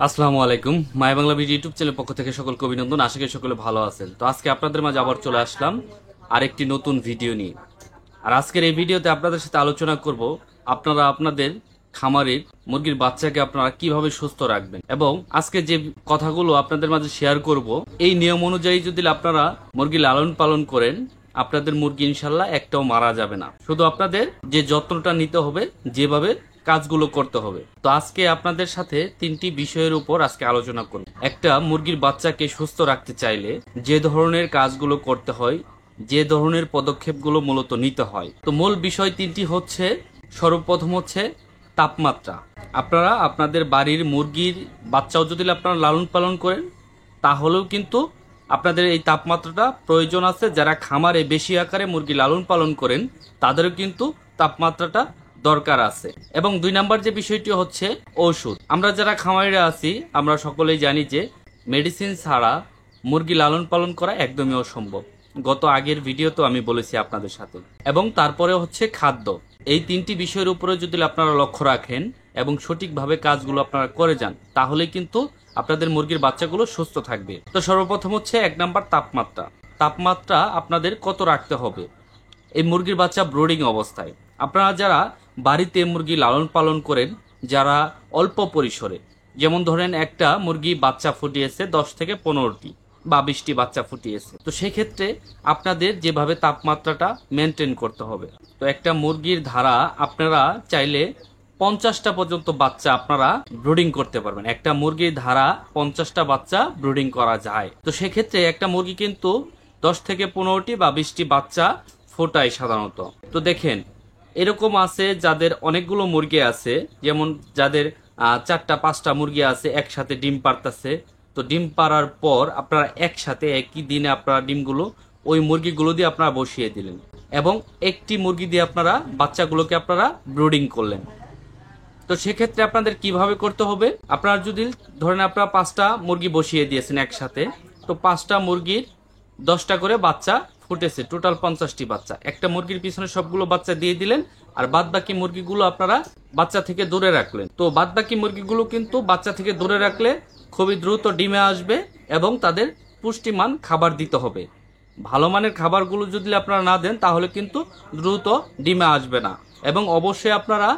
আসসালামু আলাইকুম। মাই Bangla video YouTube channel পক্ষ থেকে সকলকে অভিনন্দন। আশা করি সকলে ভালো আছেন। তো আজকে আপনাদের মাঝে আবার চলে আসলাম আরেকটি নতুন ভিডিও নিয়ে। আর আজকের এই ভিডিওতে আপনাদের সাথে আলোচনা করব আপনারা আপনাদের খামারের মুরগির বাচ্চাকে আপনারা কিভাবে সুস্থ রাখবেন, এবং আজকে যে কথাগুলো আপনাদের মাঝে শেয়ার করব এই নিয়ম অনুযায়ী যদি আপনারা মুরগি লালন পালন করেন, আপনাদের মুরগি ইনশাল্লাহ একটাও মারা যাবে না। শুধু আপনাদের যে যত্নটা নিতে হবে, যেভাবে কাজগুলো করতে হবে। তো আজকে আপনাদের সাথে তিনটি বিষয়ের উপর আজকে আলোচনা করব। একটা মুরগির বাচ্চাকে সুস্থ রাখতে চাইলে যে ধরনের কাজগুলো করতে হয়, যে ধরনের পদক্ষেপগুলো মূলত নিতে হয়। তো মূল বিষয় তিনটি হচ্ছে, সর্বপ্রথম হচ্ছে তাপমাত্রা। আপনারা আপনাদের বাড়ির মুরগির বাচ্চাও যদি আপনারা লালন পালন করেন, তাহলেও কিন্তু আপনাদের এই তাপমাত্রাটা প্রয়োজন আছে। যারা খামারে বেশি আকারে মুরগি লালন পালন করেন, তাদেরও কিন্তু তাপমাত্রাটা দরকার আছে। এবং দুই নাম্বার যে বিষয়টি হচ্ছে ওষুধ। আমরা যারা খামারিরা আছি, আমরা সকলেই জানি যে মেডিসিন ছাড়া মুরগি লালন পালন করা একদমই অসম্ভব। গত আগের ভিডিওতে আমি বলেছি আপনাদের সাথে। এবং তারপরে হচ্ছে খাদ্য। এই তিনটি বিষয়ের উপরে যদি আপনারা লক্ষ্য রাখেন এবং সঠিকভাবে কাজগুলো আপনারা করে যান, তাহলে কিন্তু আপনাদের মুরগির বাচ্চাগুলো সুস্থ থাকবে। তো সর্বপ্রথম হচ্ছে এক নাম্বার তাপমাত্রা। তাপমাত্রা আপনাদের কত রাখতে হবে এই মুরগির বাচ্চা ব্রুডিং অবস্থায়। আপনারা যারা বাড়িতে মুরগি লালন পালন করেন, যারা অল্প পরিসরে, যেমন ধরেন একটা মুরগি বাচ্চা ফুটিয়েছে 10 থেকে 15টি বা 20টি বাচ্চা ফুটিয়েছে, তো সেক্ষেত্রে আপনাদের যেভাবে তাপমাত্রাটা মেনটেন করতে হবে। তো একটা মুরগির ধারা আপনারা চাইলে 50টা পর্যন্ত বাচ্চা আপনারা ব্রুডিং করতে পারবেন। একটা মুরগির ধারা 50টা বাচ্চা ব্রুডিং করা যায়। তো সেক্ষেত্রে একটা মুরগি কিন্তু 10 থেকে 15টি বা 20টি বাচ্চা ফোটায় সাধারণত। তো দেখেন, এরকম আছে যাদের অনেকগুলো মুরগি আছে, যেমন যাদের 4টা 5টা মুরগি আছে, একসাথে ডিম পারতেছে। তো ডিম পাড়ার পর আপনারা একসাথে একই দিনে আপনারা ডিমগুলো ওই মুরগিগুলো দিয়ে আপনারা বসিয়ে দিলেন, এবং একটি মুরগি দিয়ে আপনারা বাচ্চাগুলোকে আপনারা ব্রুডিং করলেন। তো সেক্ষেত্রে আপনাদের কিভাবে করতে হবে, আপনারা যদি ধরেন আপনারা 5টা মুরগি বসিয়ে দিয়েছেন একসাথে, তো 5টা মুরগির 10টা করে বাচ্চা ফুটেছে, টোটাল 50টি বাচ্চা। একটা মুরগির পিছনে সবগুলো বাচ্চা দিয়ে দিলেন, আর বাদ বাকি মুরগিগুলো আপনারা বাচ্চা থেকে দূরে রাখলেন। তো বাদ বাকি মুরগিগুলো কিন্তু বাচ্চা থেকে দূরে রাখলে খুবই দ্রুত ডিমে আসবে, এবং তাদের পুষ্টিমান খাবার দিতে হবে। ভালো মানের খাবারগুলো যদি আপনারা না দেন, তাহলে কিন্তু দ্রুত ডিমে আসবে না। এবং অবশ্যই আপনারা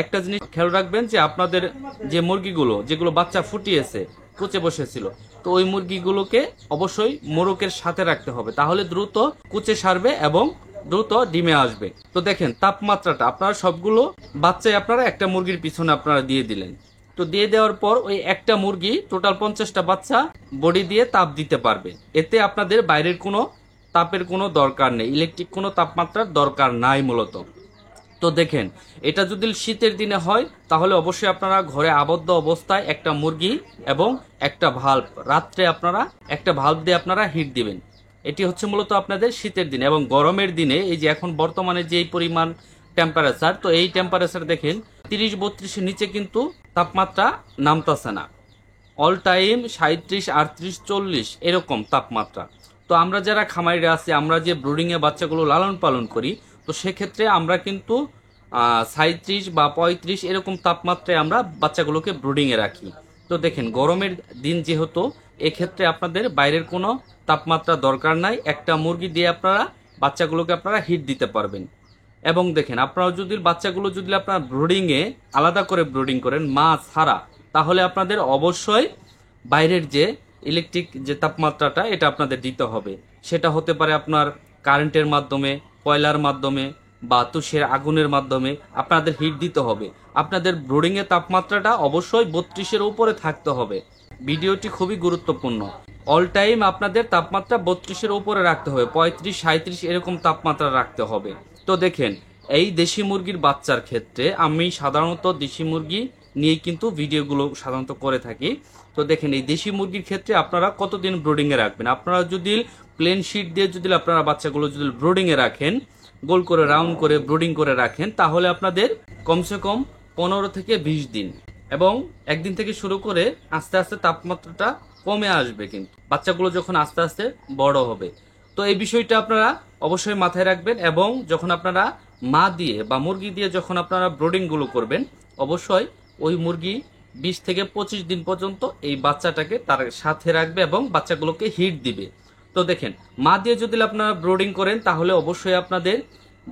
একটা জিনিস খেয়াল রাখবেন যে আপনাদের যে মুরগিগুলো যেগুলো বাচ্চা ফুটিয়েছে, কুচে বসেছিল, তো ওই মুরগিগুলোকে অবশ্যই মোরকের সাথে রাখতে হবে, তাহলে দ্রুত কুচে সারবে এবং দ্রুত ডিমে আসবে। তো দেখেন, তাপমাত্রাটা আপনারা সবগুলো বাচ্চাই আপনারা একটা মুরগির পিছনে আপনারা দিয়ে দিলেন। তো দিয়ে দেওয়ার পর ওই একটা মুরগি টোটাল 50টা বাচ্চা বডি দিয়ে তাপ দিতে পারবে। এতে আপনাদের বাইরের কোনো তাপের কোনো দরকার নেই, ইলেকট্রিক কোনো তাপমাত্রার দরকার নাই মূলত। তো দেখেন, এটা যদি শীতের দিনে হয়, তাহলে অবশ্যই আপনারা ঘরে আবদ্ধ অবস্থায় একটা মুরগি এবং একটা ভাল্ব, রাত্রে আপনারা একটা ভাল্ব দিয়ে আপনারা হিট দিবেন। এটি হচ্ছে মূলত আপনাদের শীতের দিনে। এবং গরমের দিনে এই যে এখন বর্তমানে যেই পরিমাণ টেম্পারেচার, তো এই টেম্পারেচার দেখেন 30-32-এর নিচে কিন্তু তাপমাত্রা নামতেছে না। অল টাইম 37, 38, 40 এরকম তাপমাত্রা। তো আমরা যারা খামারিরা আছি, আমরা যে ব্রুডিংয়ে বাচ্চাগুলো লালন পালন করি, তো সেক্ষেত্রে আমরা কিন্তু 37 বা 35 এরকম তাপমাত্রায় আমরা বাচ্চাগুলোকে ব্রুডিংয়ে রাখি। তো দেখেন, গরমের দিন যেহেতু, এক্ষেত্রে আপনাদের বাইরের কোনো তাপমাত্রা দরকার নাই। একটা মুরগি দিয়ে আপনারা বাচ্চাগুলোকে আপনারা হিট দিতে পারবেন। এবং দেখেন, আপনারা যদি বাচ্চাগুলো যদি আপনারা ব্রুডিংয়ে আলাদা করে ব্রুডিং করেন মা ছাড়া, তাহলে আপনাদের অবশ্যই বাইরের যে ইলেকট্রিক যে তাপমাত্রাটা, এটা আপনাদের দিতে হবে। সেটা হতে পারে আপনার কারেন্টের মাধ্যমে, কয়লার মাধ্যমে, বা তুষের আগুনের মাধ্যমে আপনাদের হিট দিতে হবে। আপনাদের ব্রুডিংয়ের তাপমাত্রাটা অবশ্যই 32-এর উপরে থাকতে হবে। ভিডিওটি খুবই গুরুত্বপূর্ণ। অল টাইম আপনাদের তাপমাত্রা 32-এর উপরে রাখতে হবে, 35, 37 এরকম তাপমাত্রা রাখতে হবে। তো দেখেন, এই দেশি মুরগির বাচ্চার ক্ষেত্রে আমি সাধারণত দেশি মুরগি নিয়ে কিন্তু ভিডিওগুলো সাধারণত করে থাকি। তো দেখেন, এই দেশি মুরগির ক্ষেত্রে আপনারা কতদিন ব্রুডিংয়ে রাখবেন। আপনারা যদি প্লেন শিট দিয়ে যদি আপনারা বাচ্চাগুলো যদি ব্রুডিংয়ে রাখেন, গোল করে রাউন্ড করে ব্রুডিং করে রাখেন, তাহলে আপনাদের কমসে কম 15 থেকে 20 দিন, এবং একদিন থেকে শুরু করে আস্তে আস্তে তাপমাত্রাটা কমে আসবে কিন্তু বাচ্চাগুলো যখন আস্তে আস্তে বড় হবে। তো এই বিষয়টা আপনারা অবশ্যই মাথায় রাখবেন। এবং যখন আপনারা মা দিয়ে বা মুরগি দিয়ে যখন আপনারা ব্রুডিং গুলো করবেন, অবশ্যই ওই মুরগি 20 থেকে 25 দিন পর্যন্ত এই বাচ্চাটাকে তার সাথে রাখবে এবং বাচ্চাগুলোকে হিট দিবে। তো দেখেন, মা দিয়ে যদি আপনারা ব্রোডিং করেন তাহলে অবশ্যই আপনাদের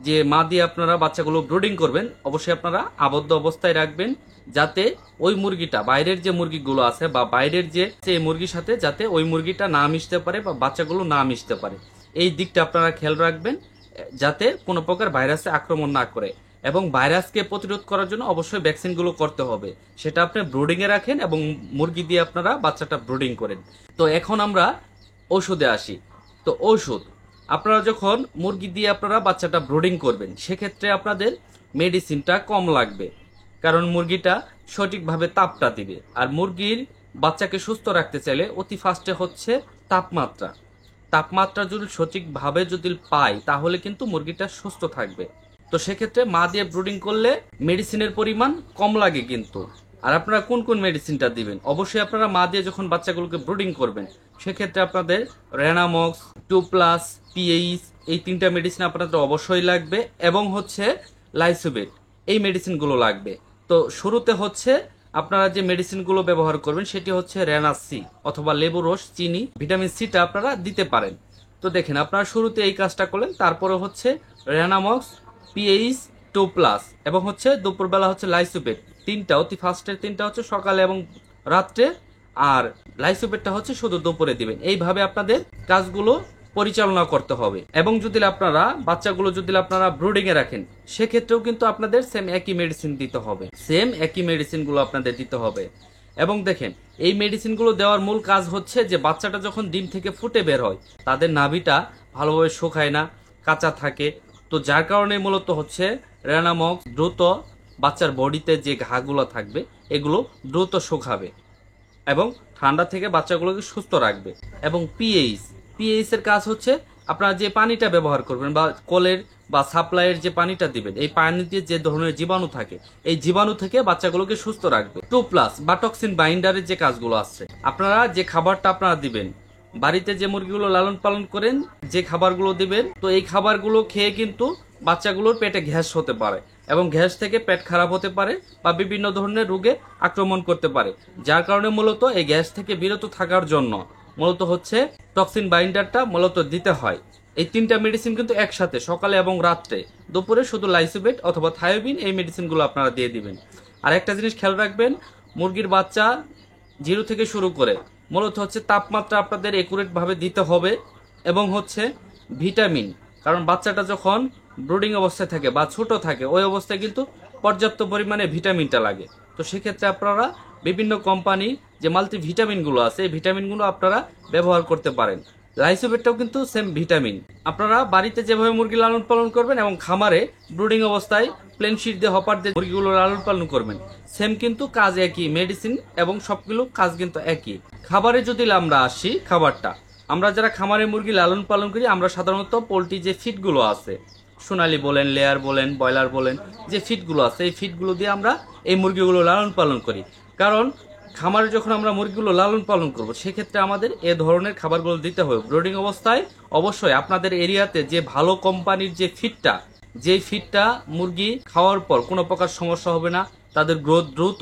যে মা দিয়ে আপনারা বাচ্চাগুলো ব্রোডিং করবেন অবশ্যই আপনারা আবদ্ধ অবস্থায় রাখবেন, যাতে ওই মুরগিটা বাইরের যে মুরগিগুলো আছে বা বাইরের যে মুরগির সাথে যাতে ওই মুরগিটা না মিশতে পারে বা বাচ্চাগুলো না মিশতে পারে, এই দিকটা আপনারা খেয়াল রাখবেন, যাতে কোনো প্রকার ভাইরাসে আক্রমণ না করে। এবং ভাইরাসকে প্রতিরোধ করার জন্য অবশ্যই ভ্যাকসিনগুলো করতে হবে, সেটা আপনি ব্রুডিংয়ে রাখেন এবং মুরগি দিয়ে আপনারা বাচ্চাটা ব্রুডিং করেন। তো এখন আমরা ওষুধে আসি। তো ওষুধ আপনারা যখন মুরগি দিয়ে আপনারা বাচ্চাটা ব্রুডিং করবেন সেক্ষেত্রে আপনাদের মেডিসিনটা কম লাগবে, কারণ মুরগিটা সঠিকভাবে তাপটা দিবে। আর মুরগির বাচ্চাকে সুস্থ রাখতে চাইলে অতি ফার্স্টে হচ্ছে তাপমাত্রা। তাপমাত্রা যদি সঠিকভাবে যদি পায় তাহলে কিন্তু মুরগিটা সুস্থ থাকবে। তো সেক্ষেত্রে মা দিয়ে ব্রুডিং করলে মেডিসিনের পরিমাণ কম লাগে কিন্তু। আর আপনারা কোন কোন মেডিসিনটা দিবেন, অবশ্যই আপনারা মা দিয়ে যখন বাচ্চাগুলোকে ব্রুডিং করবেন সেক্ষেত্রে আপনাদের রেনামক্স, 2+, পিএইচ, এই 3টা মেডিসিন আপনাদের অবশ্যই লাগবে এবং হচ্ছে লাইসোবেট, এই মেডিসিনগুলো লাগবে। তো শুরুতে হচ্ছে আপনারা যে মেডিসিনগুলো ব্যবহার করবেন সেটি হচ্ছে রেনাসি অথবা লেবু রস, চিনি, ভিটামিন সিটা আপনারা দিতে পারেন। তো দেখেন, আপনারা শুরুতে এই কাজটা করলেন, তারপরে হচ্ছে রেনামক্স, পিএইচ 2+, এবং হচ্ছে দুপুরবেলা হচ্ছে লাইসোবেট। 3টা অতি ফার্স্টের 3টা হচ্ছে সকালে এবং রাত্রে, আর লাইসোবেটটা হচ্ছে শুধু দুপুরে দিবেন। এইভাবে আপনাদের কাজগুলো পরিচালনা করতে হবে। এবং যদি আপনারা বাচ্চাগুলো যদি আপনারা ব্রুডিং এ রাখেন সেক্ষেত্রেও কিন্তু আপনাদের সেম একই মেডিসিন দিতে হবে, সেম একই মেডিসিনগুলো আপনাদের দিতে হবে। এবং দেখেন, এই মেডিসিনগুলো দেওয়ার মূল কাজ হচ্ছে যে বাচ্চাটা যখন ডিম থেকে ফুটে বের হয় তাদের নাভিটা ভালোভাবে শুকায় না, কাঁচা থাকে। তো যার কারণে মূলত হচ্ছে রেনামক্স দ্রুত বাচ্চার বডিতে যে ঘাগুলো থাকবে এগুলো দ্রুত শুকাবে এবং ঠান্ডা থেকে বাচ্চাগুলোকে সুস্থ রাখবে। এবং পিএইচ এর কাজ হচ্ছে আপনারা যে পানিটা ব্যবহার করবেন বা কলের বা সাপ্লাইয়ের যে পানিটা দিবেন, এই পানিতে যে ধরনের জীবাণু থাকে এই জীবাণু থেকে বাচ্চাগুলোকে সুস্থ রাখবে। 2+ বা টক্সিন বাইন্ডারের যে কাজগুলো আছে, আপনারা যে খাবারটা আপনারা দিবেন, বাড়িতে যে মুরগিগুলো লালন পালন করেন যে খাবারগুলো দিবেন, তো এই খাবারগুলো খেয়ে কিন্তু বাচ্চাগুলোর পেটে গ্যাস হতে পারে এবং গ্যাস থেকে পেট খারাপ হতে পারে বা বিভিন্ন ধরনের রোগে আক্রমণ করতে পারে। যার কারণে মূলত এই গ্যাস থেকে বিরত থাকার জন্য মূলত হচ্ছে টক্সিন বাইন্ডারটা মূলত দিতে হয়। এই 3টা মেডিসিন কিন্তু একসাথে সকালে এবং রাত্রে, দুপুরে শুধু লাইসোবেট অথবা থায়োবিন এই মেডিসিনগুলো আপনারা দিয়ে দিবেন। আর একটা জিনিস খেয়াল রাখবেন, মুরগির বাচ্চা 0 থেকে শুরু করে মূলত হচ্ছে তাপমাত্রা আপনাদের একুরেট ভাবে দিতে হবে এবং হচ্ছে ভিটামিন, কারণ বাচ্চাটা যখন ব্রুডিং অবস্থায় থাকে বা ছোট থাকে ওই অবস্থায় কিন্তু পর্যাপ্ত পরিমাণে ভিটামিনটা লাগে। তো সেক্ষেত্রে আপনারা বিভিন্ন কোম্পানি যে মাল্টি ভিটামিনগুলো আছে এই ভিটামিনগুলো আপনারা ব্যবহার করতে পারেন। লাইসোবেটটাও কিন্তু সেম ভিটামিন। আপনারা বাড়িতে যেভাবে মুরগি লালন পালন করবেন এবং খামারে ব্রুডিং অবস্থায় প্লেন শিট দিয়ে হপার দিয়ে মুরগিগুলো লালন পালন করবেন, সেম কিন্তু কাজ একই, মেডিসিন এবং সবগুলো কাজ কিন্তু একই। খাবারে যদি আমরা আসি, খাবারটা আমরা যারা খামারে মুরগি লালন পালন করি আমরা সাধারণত পোলট্রি যে ফিডগুলো আছে, সোনালী বলেন, লেয়ার বলেন, ব্রয়লার বলেন, যে ফিডগুলো আছে এই ফিডগুলো দিয়ে আমরা এই মুরগিগুলো লালন পালন করি। কারণ খামারে যখন আমরা মুরগিগুলো লালন পালন করব সেক্ষেত্রে আমাদের এ ধরনের খাবারগুলো দিতে হবে। ব্রুডিং অবস্থায় অবশ্যই আপনাদের এরিয়াতে যে ভালো কোম্পানির যে ফিডটা, যেই ফিডটা মুরগি খাওয়ার পর কোনো প্রকার সমস্যা হবে না, তাদের গ্রোথ দ্রুত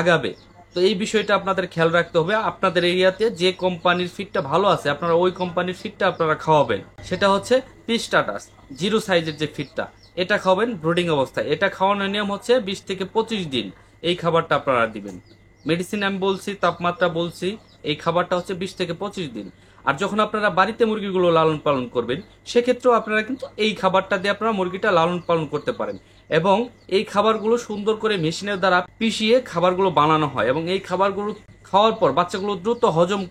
আগাবে। তো এই বিষয়টা আপনাদের খেয়াল রাখতে হবে। আপনাদের এরিয়াতে যে কোম্পানির ফিডটা ভালো আছে আপনারা ওই কোম্পানির ফিডটা আপনারা খাওয়াবেন। সেটা হচ্ছে পিস্টাটাস 0 সাইজের যে ফিডটা, এটা খাওয়াবেন ব্রুডিং অবস্থায়। এটা খাওয়ানোর নিয়ম হচ্ছে 20 থেকে 25 দিন এই খাবারটা আপনারা দিবেন। মেডিসিন আমি বলছি, তাপমাত্রা বলছি, এই খাবারটা হচ্ছে 20 থেকে 25 দিন। আর যখন আপনারা বাড়িতে মুরগিগুলো লালন পালন করবেন সেক্ষেত্রেও আপনারা কিন্তু এই খাবারটা দিয়ে আপনারা মুরগিটা লালন পালন করতে পারেন। এবং এই খাবারগুলো সুন্দর করে মেশিনের দ্বারা পিষিয়ে খাবারগুলো বানানো হয় এবং এই খাবারগুলো খাওয়ার পর বাচ্চাগুলো দ্রুত হজম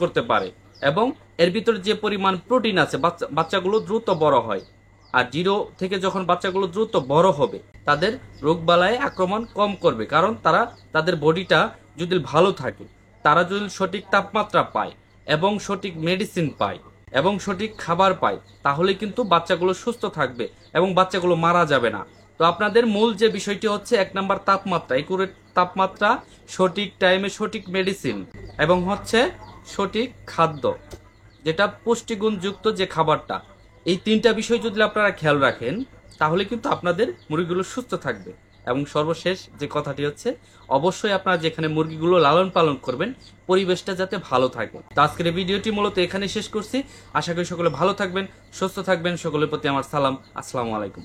করতে পারে এবং এর ভিতরে যে পরিমাণ প্রোটিন আছে বাচ্চাগুলো দ্রুত বড় হয়। আর 0 থেকে যখন বাচ্চাগুলো দ্রুত বড় হবে তাদের রোগবালাই আক্রমণ কম করবে, কারণ তাদের বডিটা যদি ভালো থাকে, তারা যদি সঠিক তাপমাত্রা পায় এবং সঠিক মেডিসিন পায় এবং সঠিক খাবার পায় তাহলে কিন্তু বাচ্চাগুলো সুস্থ থাকবে এবং বাচ্চাগুলো মারা যাবে না। তো আপনাদের মূল যে বিষয়টি হচ্ছে 1 নাম্বার তাপমাত্রা, একুরেট তাপমাত্রা, সঠিক টাইমে সঠিক মেডিসিন এবং হচ্ছে সঠিক খাদ্য, যেটা পুষ্টিগুণযুক্ত যে খাবারটা। এই 3টা বিষয় যদি আপনারা খেয়াল রাখেন তাহলে কিন্তু আপনাদের মুরগিগুলো সুস্থ থাকবে। এবং সর্বশেষ যে কথাটি হচ্ছে, অবশ্যই আপনারা যেখানে মুরগিগুলো লালন পালন করবেন পরিবেশটা যাতে ভালো থাকে। তো আজকের এই ভিডিওটি মূলত এখানে শেষ করছি। আশা করি সকলে ভালো থাকবেন, সুস্থ থাকবেন। সকলের প্রতি আমার সালাম। আসসালামু আলাইকুম।